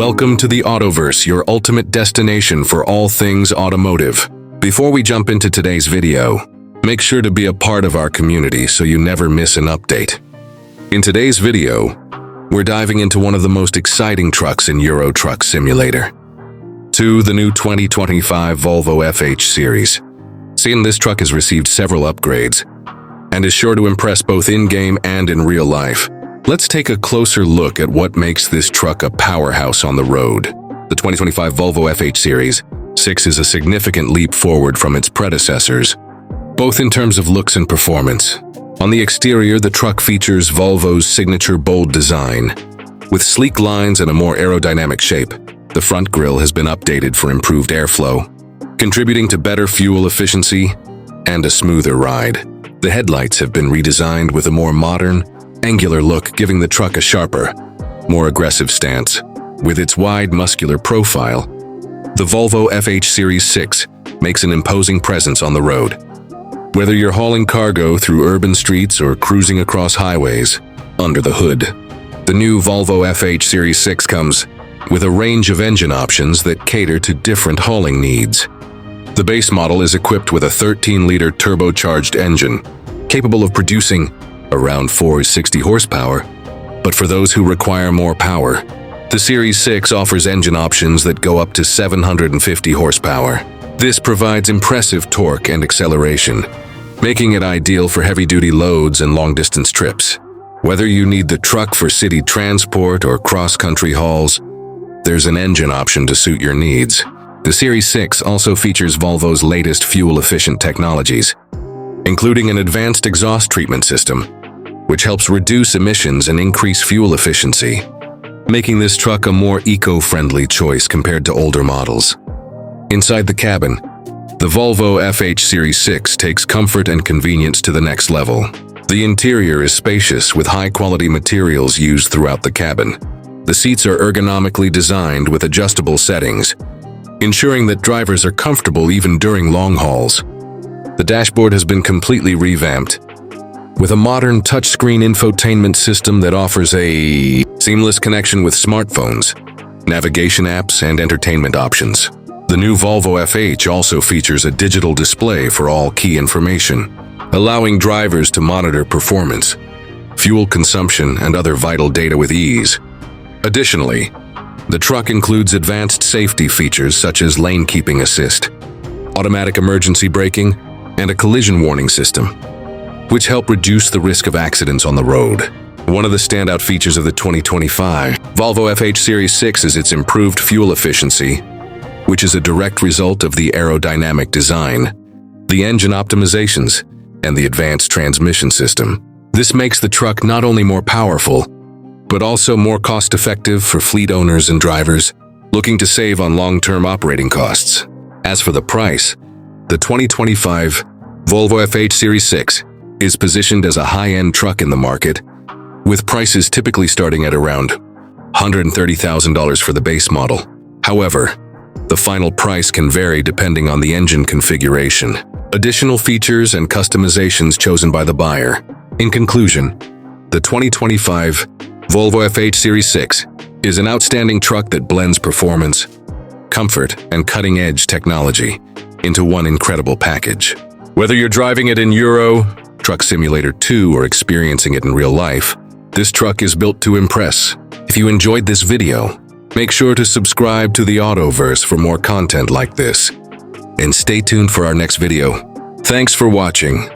Welcome to TheAutoVerse, your ultimate destination for all things automotive. Before we jump into today's video, make sure to be a part of our community so you never miss an update. In today's video, we're diving into one of the most exciting trucks in Euro Truck Simulator. The new 2025 Volvo FH Series. Seeing this truck has received several upgrades and is sure to impress both in-game and in real life. Let's take a closer look at what makes this truck a powerhouse on the road. The 2025 Volvo FH Series 6 is a significant leap forward from its predecessors, both in terms of looks and performance. On the exterior, the truck features Volvo's signature bold design. With sleek lines and a more aerodynamic shape, the front grille has been updated for improved airflow, contributing to better fuel efficiency and a smoother ride. The headlights have been redesigned with a more modern, angular look, giving the truck a sharper, more aggressive stance. With its wide, muscular profile, the Volvo FH Series 6 makes an imposing presence on the road. Whether you're hauling cargo through urban streets or cruising across highways, under the hood, the new Volvo FH Series 6 comes with a range of engine options that cater to different hauling needs. The base model is equipped with a 13-liter turbocharged engine, capable of producing around 460 horsepower, but for those who require more power, the Series 6 offers engine options that go up to 750 horsepower. This provides impressive torque and acceleration, making it ideal for heavy-duty loads and long-distance trips. Whether you need the truck for city transport or cross-country hauls, there's an engine option to suit your needs. The Series 6 also features Volvo's latest fuel-efficient technologies, including an advanced exhaust treatment system, which helps reduce emissions and increase fuel efficiency, making this truck a more eco-friendly choice compared to older models. Inside the cabin, the Volvo FH Series 6 takes comfort and convenience to the next level. The interior is spacious with high-quality materials used throughout the cabin. The seats are ergonomically designed with adjustable settings, ensuring that drivers are comfortable even during long hauls. The dashboard has been completely revamped, with a modern touchscreen infotainment system that offers a seamless connection with smartphones, navigation apps, and entertainment options. The new Volvo FH also features a digital display for all key information, allowing drivers to monitor performance, fuel consumption, and other vital data with ease. Additionally, the truck includes advanced safety features such as lane keeping assist, automatic emergency braking, and a collision warning system, which help reduce the risk of accidents on the road. One of the standout features of the 2025 Volvo FH Series 6 is its improved fuel efficiency, which is a direct result of the aerodynamic design, the engine optimizations, and the advanced transmission system. This makes the truck not only more powerful, but also more cost-effective for fleet owners and drivers looking to save on long-term operating costs. As for the price, the 2025 Volvo FH Series 6 is positioned as a high-end truck in the market, with prices typically starting at around $130,000 for the base model. However, the final price can vary depending on the engine configuration, additional features, and customizations chosen by the buyer. In conclusion, the 2025 Volvo FH Series 6 is an outstanding truck that blends performance, comfort, and cutting-edge technology into one incredible package. Whether you're driving it in Euro Truck Simulator 2 or experiencing it in real life, this truck is built to impress. If you enjoyed this video, make sure to subscribe to TheAutoVerse for more content like this, and stay tuned for our next video. Thanks for watching.